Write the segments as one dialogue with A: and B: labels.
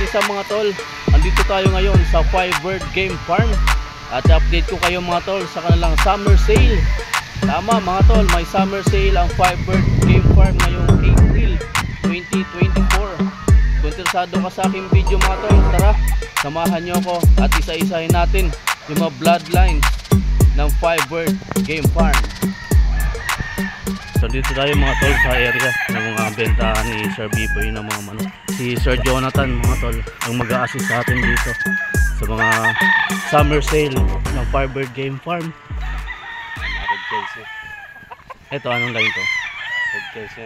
A: isa mga tol. Andito tayo ngayon sa Firebird Game Farm. At update ko kayo mga tol sa kanilang summer sale. Tama mga tol, may summer sale ang Firebird Game Farm ngayong April 2024. Kung interesado ka sa aking video mga tol, tara, samahan nyo ako at isa-isahin natin yung mga bloodlines ng Firebird Game Farm. So dito tayo mga tol sa area ng mga bentahan ni Sir Biboy ng mga manok. Si Sir Jonathan mga tol ang mag-a-assist sa atin dito sa mga summer sale ng Firebird Game Farm.
B: Red Kelso.
A: Ito anong line to?
B: Red Kelso.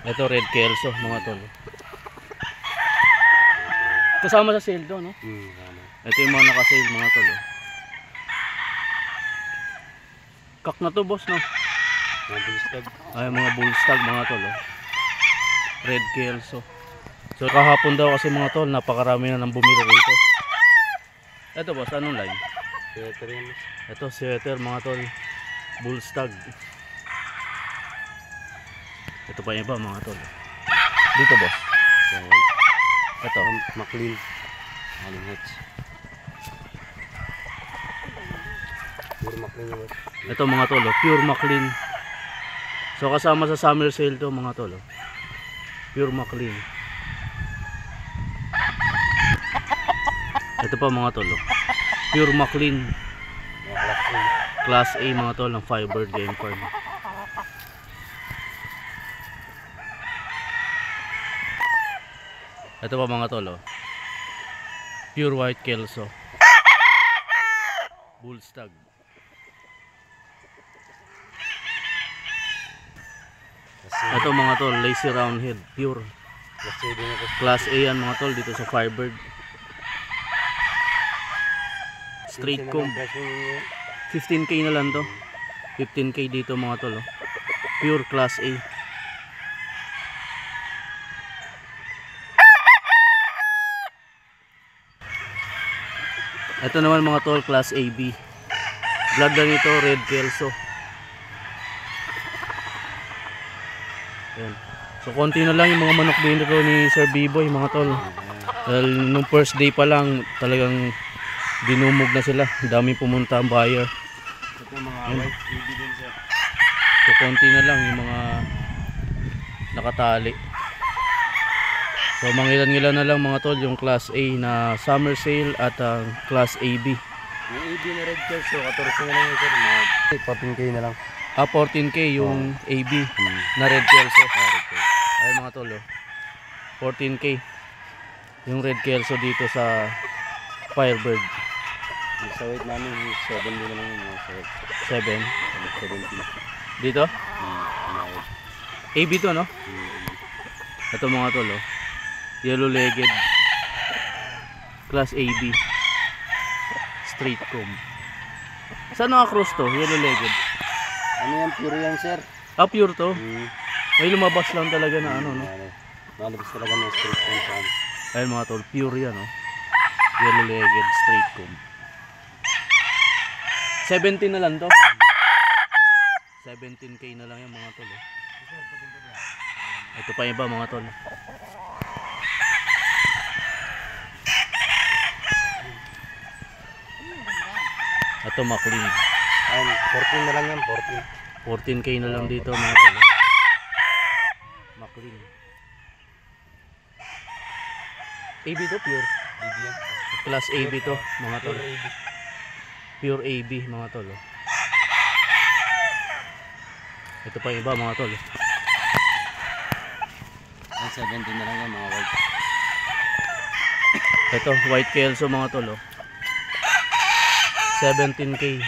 A: Ito Red Kelso mga tol. Kasama sa sale to, no? Ito yung mga naka-sale mga tol. Kak na to boss, no?
B: Mga bullstag.
A: Ay mga bullstag mga tol. Red Kelso. So kahapon daw kasi mga tol, napakarami na nang bumili rito. Ito boss, anong line?
B: Sweater yan.
A: Ito sweater mga tol. Bullstag. Ito pa iba mga tol. Dito boss. Ito
B: McLean. Aling hats. Pure McLean yun.
A: Ito mga tol, pure McLean. So kasama sa summer sale to mga tol. Pure McLean. Ito pa mga tol. Pure McLean. Class A mga tol ng Firebird Game Farm. Ito pa mga tol. Pure White Kelso. Bullstag. Ito mga tol, lacy roundhead, pure. Class A yan mga tol dito sa Firebird. Straight comb. 15k na lang to. 15k dito mga tol. Pure class A. Ito naman mga tol, class AB. Blood na nito, Red Kelso. Ayan. So konti na lang yung mga manok dito ni Sir Biboy mga tol. Dahil nung first day pa lang talagang dinumog na sila. Daming pumunta ang buyer.
B: Ito mga white AB din siya.
A: So konti na lang yung mga nakatali. So mangilan-ngilan na lang mga tol yung class A na summer sale at class AB.
B: Yung AB na Red Kelso, 14 na lang yung sir. 14k na lang.
A: 14k yung AB na Red Kelso. Ay mga tol, 14k yung Red Kelso dito sa Firebird.
B: Sa weight namin 7 din na lang yung
A: 7
B: 17.
A: dito. AB to, no? Ito mga tol, yellow legged class AB straight comb. Saan naka-cross to? Yellow legged.
B: Ano yan? Pure yan sir.
A: Ah, pure to? May lumabas lang talaga na ano, no?
B: Malabas talaga ng straight comb sa ano.
A: Ayun mga tol, pure yan, no? Yellow legged straight comb. 17 na lang to. 17k na lang yan mga tol. Ito pa iba mga tol. Ito McLean.
B: Ayun, 14 na lang yan,
A: 14k na lang dito mga tol. McLean. AB to pure.
B: AB yan.
A: Class AB to mga tol.
B: Pure AB.
A: Pure AB mga tol. Ito pa iba mga tol.
B: Ay, 17 na lang yan mga white.
A: Ito White Kelso mga tol. 17k.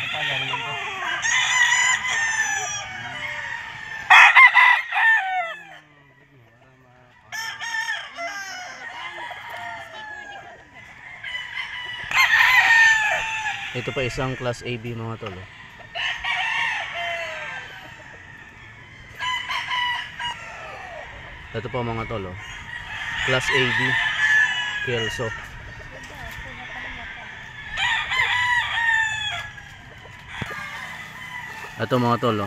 A: Ito pa isang class AB mga tol. Ito pa mga tol. Class AB Kelso. Ito mga tol.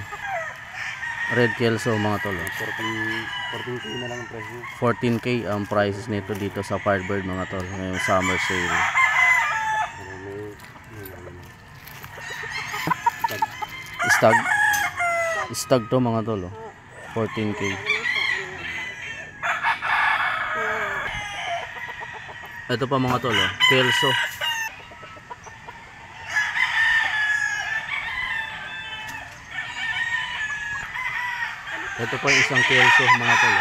A: Red Kelso mga tol.
B: 14K na lang ang presyo.
A: 14K ang prices nito dito sa Firebird mga tol. Ngayong summer sale. Stag. Stag to mga tol. 14K. Ito pa mga tol. Kelso. Ito pa yung isang Kelso mga tol.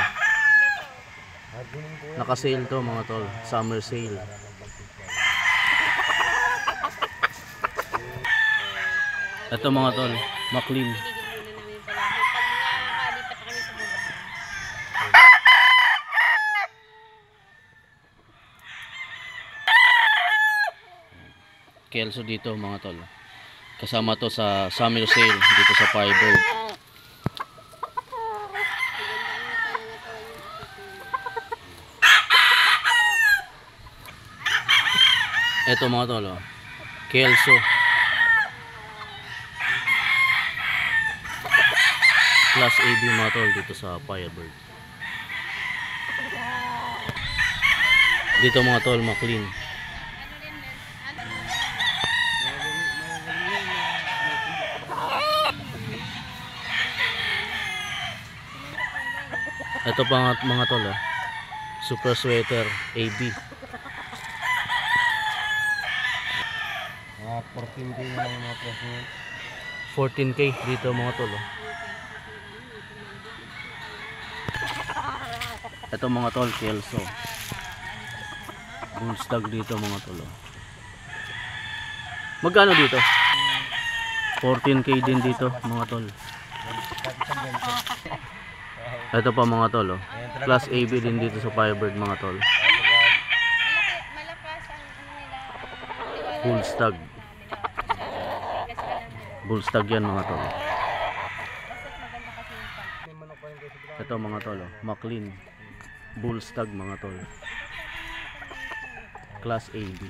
A: Naka-sale to mga tol. Summer sale. Ito mga tol. McLean. Kelso dito mga tol. Kasama to sa summer sale dito sa Firebird. Ito mga tol, Kelso. Class AB mga tol dito sa Firebird. Dito mga tol, McLean. Ito pa mga tol, super sweater AB.
B: 14K na lang ang mga presyo.
A: 14K dito mga tol. Ito mga tol, Kelso. Bull stag dito mga tol. Magkano dito? 14K din dito mga tol. Ito pa mga tol, Class AB din dito sa Firebird mga tol. Bull stag. Bull stag yan mga tol. Ito mga tol, McLean. Bull stag mga tol. Class AB.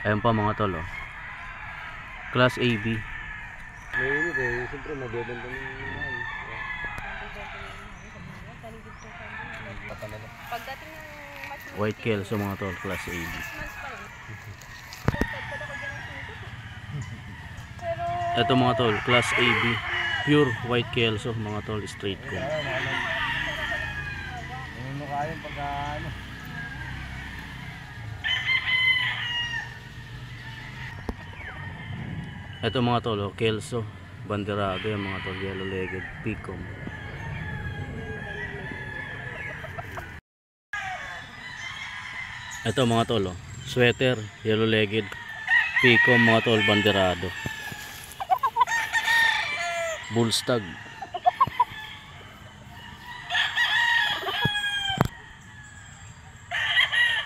A: Ayan pa mga tol, Class AB.
B: Mainit eh, siyempre mabibenta ng mahal.
A: White Kelso mga tol, Class AB. Ito mga tol, Class AB. Pure White Kelso mga tol, straight comb.
B: Hindi mo kaya pagka ano.
A: Ito mga tol, Kelso. Banderado yung mga tol, yellow legged Picom. Ito mga tol, sweater, yellow legged Picom mga tol, banderado. Bull stag.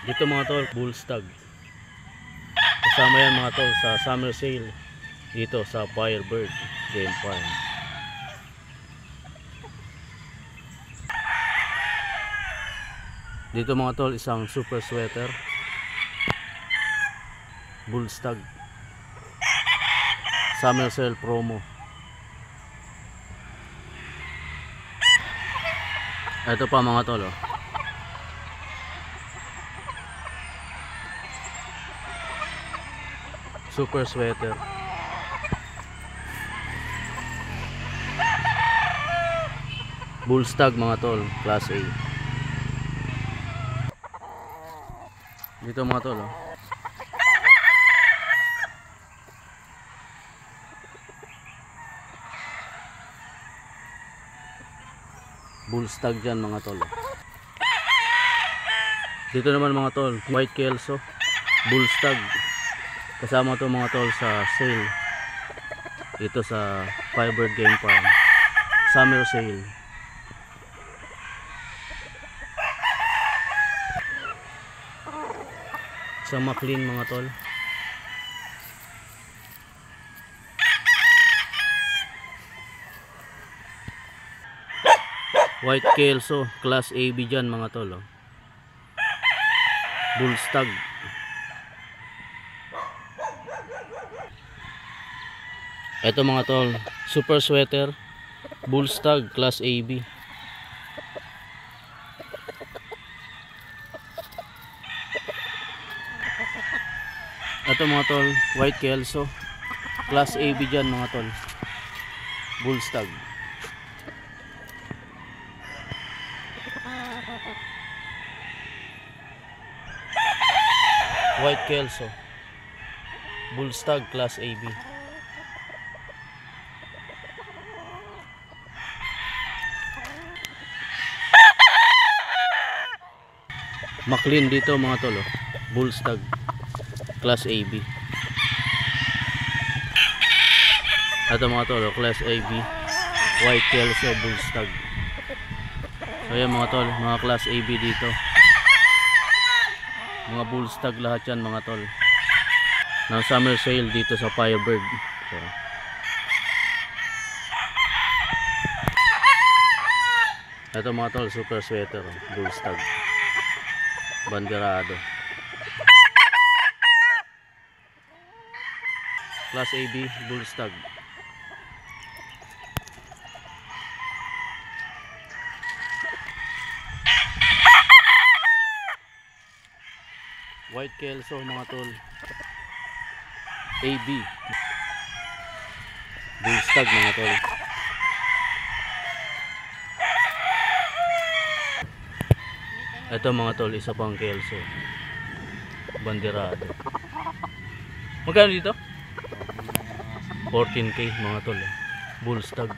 A: Dito mga tol, bull stag. Kasama yan mga tol sa summer sale dito sa Firebird Game Farm. Dito mga tol, isang super sweater, bull stag, summer sale promo. Ito pa mga tol, super sweater, bull stag mga tol, Class A. Dito mga tol, bull stag dyan mga tol. Dito naman mga tol, White Kelso, bull stag. Kasama to mga tol sa sale dito sa Firebird Game Farm summer sale. Sa McLean mga tol. White Kelso, Class AB dyan mga tol. Bull stag. Ito mga tol, super sweater, bull stag, class AB. Ito mga tol, white kelso, class AB dyan mga tol, bull stag. White kelso, bull stag, class AB. Maclean dito mga tol, oh. Bull stag, class AB. Ito mga tol, oh, class AB, white kelso, bull stag. So yan mga tol, mga class AB dito, mga bull stag lahat yan mga tol, ng summer sale dito sa Firebird. So, ito mga tol, super sweater, oh, bull stag, banderado, class AB, bull stag. White kelso mga tol, AB, bull stag mga tol. Ito mga tol, isa pang kelso, banderado. Magkano dito? 14k mga tol, bull stag.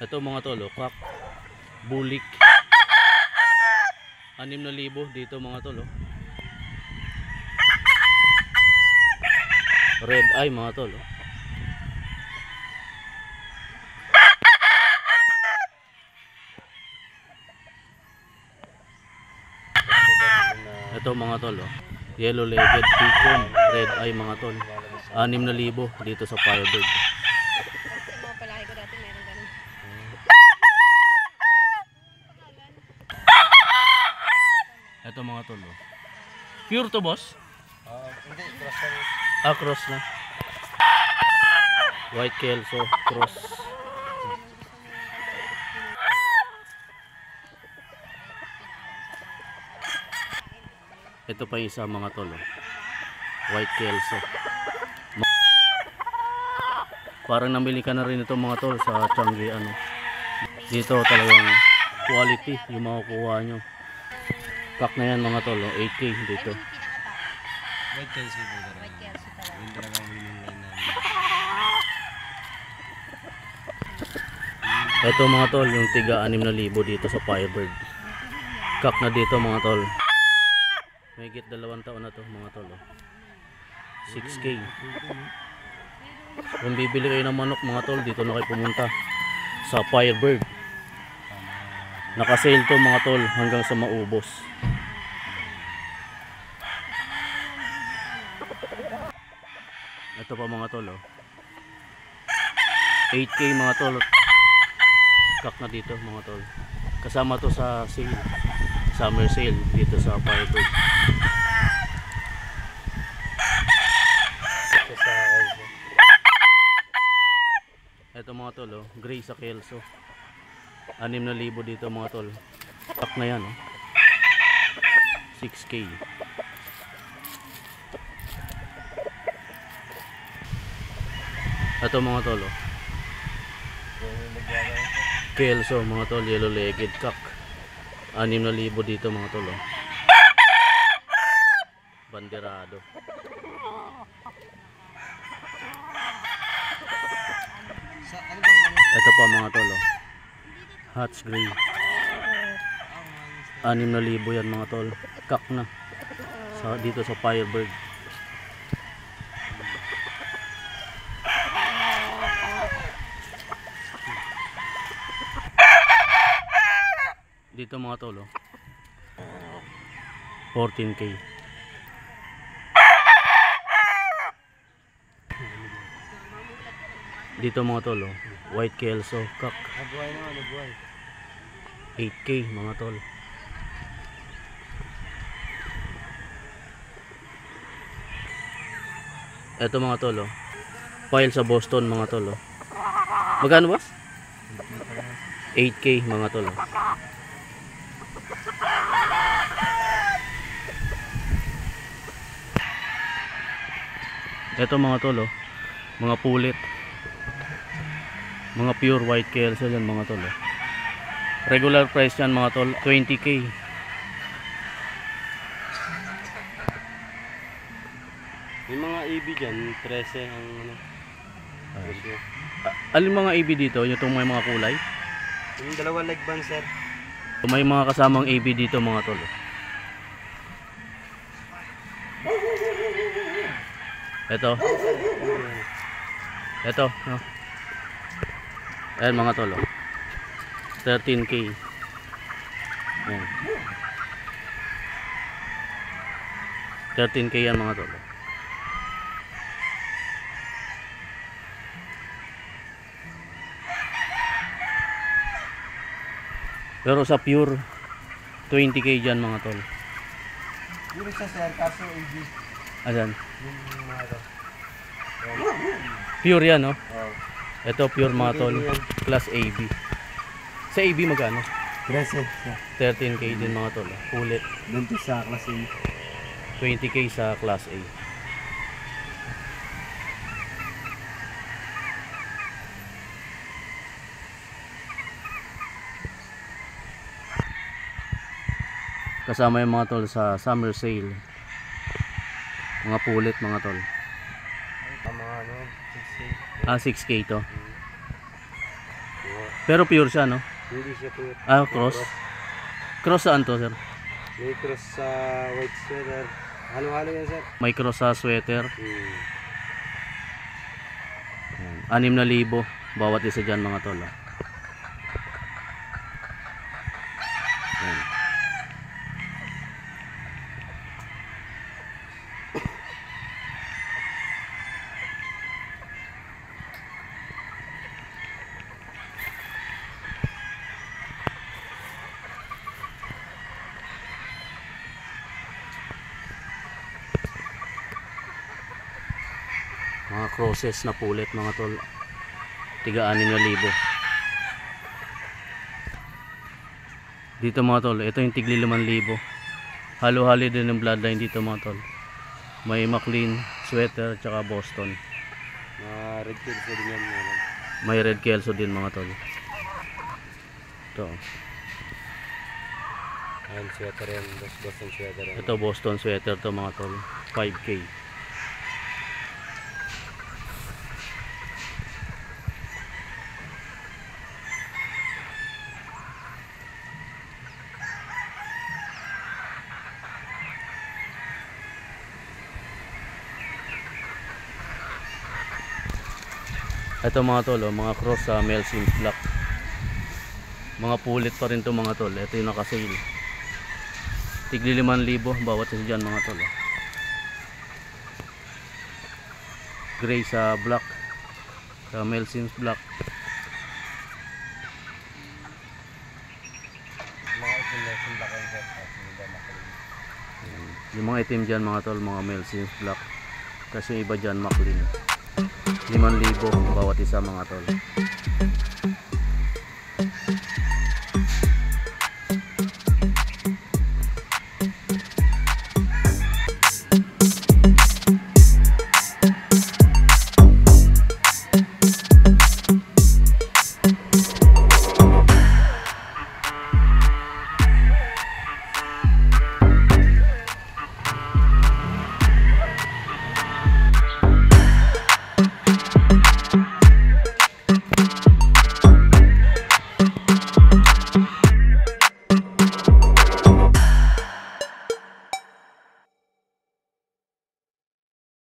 A: Ito mga tol, cock, bulik, 6,000 dito mga tol, oh. Red eye mga tol, oh. Ito mga tol, oh, yellow legged peacock, red eye mga tol, 6,000 dito sa Firebird.
C: Mga palaki ko dati meron ganun.
A: Ito mga tol, oh. Pure to boss?
B: Hindi, cross lang.
A: Cross na. White kelso, cross. Ito pa isa mga tol, oh. White kelso. Parang namili ka na rin ito mga tol sa Changi, ano. Dito talagang quality yung makukuha nyo. Pack na yan mga tol, oh. 8K dito.
B: White Kelso po talaga.
C: White Kelso talaga.
B: Yun talaga ang winning line namin.
A: Ito mga tol, yung tiga 6,000 dito sa Firebird. Kak na dito mga tol. May higit 2 taon na to mga tol, oh. 6K. Kung bibili kayo ng manok mga tol, dito na kayo pumunta sa Firebird. Naka-sale to mga tol hanggang sa maubos. Ito pa mga tol, oh. 8K mga tol. Kak na dito mga tol. Kasama to sa sale, summer sale dito sa Firebird. Ito mga tol, oh, gray sa kelso, 6,000 dito mga tol. Kak na yan, oh. 6K. Ito mga tol, oh. Kelso mga tol, yellow legged cock, 6,000 dito mga tol, oh. Banderado. Ito pa mga tol, oh. Hatch gray, 6,000 yan mga tol. Cock na dito sa Firebird. Dito mga tol, oh. 14K. Dito mga tol, oh. White kelso cock,
B: Nabuhay naman, nabuhay.
A: 8K mga tol. Ito mga tol, oh. File sa Boston mga tol, oh. Magkano ba? 8K mga tol, oh. Ito mga tol, oh. Mga pulit. Mga pure white Kelso yan mga tol, oh. Regular price yan mga tol, 20K.
B: May mga AB dyan, 13 ang ano. Presyo.
A: Alin mga AB dito? Yung itong may mga kulay?
B: Yung dalawang leg band sir.
A: May mga kasamang AB dito mga tol, oh. Ito, no? Ayan mga tol, oh. 13K. Ayan. 13K yan mga tol, oh. Pero sa pure 20K dyan mga tol.
B: Yung isa sir, kaso AB.
A: Ayan.
B: Yung mga ito.
A: Pure yan, no?
B: Oh.
A: Ito pure mga tol. Class AB. Sa AB magkano?
B: 13.
A: 13K din mga tol, oh. Kulit.
B: Doon to sa class A.
A: 20K sa Class A. Kasama yung mga tol sa summer sale. Mga pulit mga tol.
B: Ang mga ano, 6A.
A: 6K to. Pero pure siya, no?
B: Hindi siya po.
A: Cross. Cross saan to, sir?
B: May cross sa white sweater. Halo-halo yan sir.
A: May cross sa sweater. 6,000 bawat isa dyan mga tol, oh. Ayan. Mga crosses na pulit mga tol, tiga 6,000. Dito mga tol, ito yung tigli 5,000. Halo-halo din ng bloodline dito mga tol. May McLean, sweater, tsaka Boston.
B: Mga red kills din yan.
A: May red Kelso din mga tol. Ito.
B: Ayan, sweater yan. Boston sweater yan.
A: Ito Boston sweater to mga tol. 5K. Ito mga tol, oh, mga cross sa Melsims Black. Mga pulit pa rin to mga tol. Ito yung naka-sale. Tigli 5,000 bawat isa dyan mga tol, oh. Gray sa black. Sa Melsims Black.
B: Mga itim na sundak yan sir.
A: Yung mga itim dyan mga tol, mga Melsims Black. Kasi yung iba dyan McLean. 5,000 bawat isa mga tol.